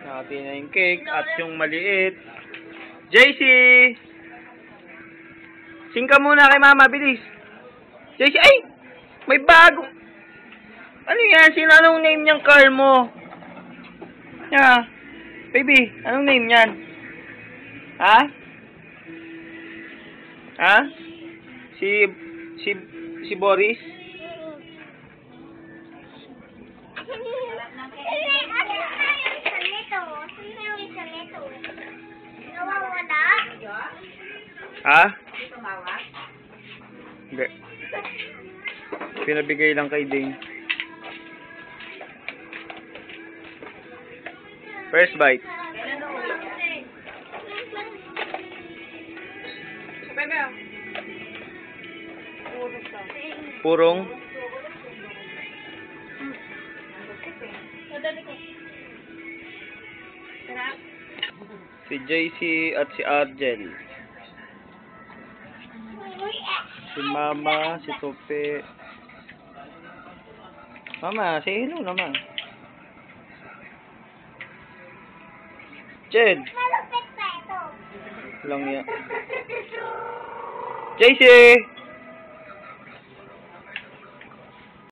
Hati na yung cake at yung maliit. JC! Sing ka muna kay mama, bilis. JC, ay! May bago. Ano yan? Sino anong name niyang car mo? Yeah. Baby, anong name niyan? Ha? Ha? Si Boris? Ha? Hindi. Pinabigay lang kay Dane. First bite. Purong. Si JC at si Argel. Si Mama, si Tope. Mama, say hello naman. Jed. Lang yan. JC!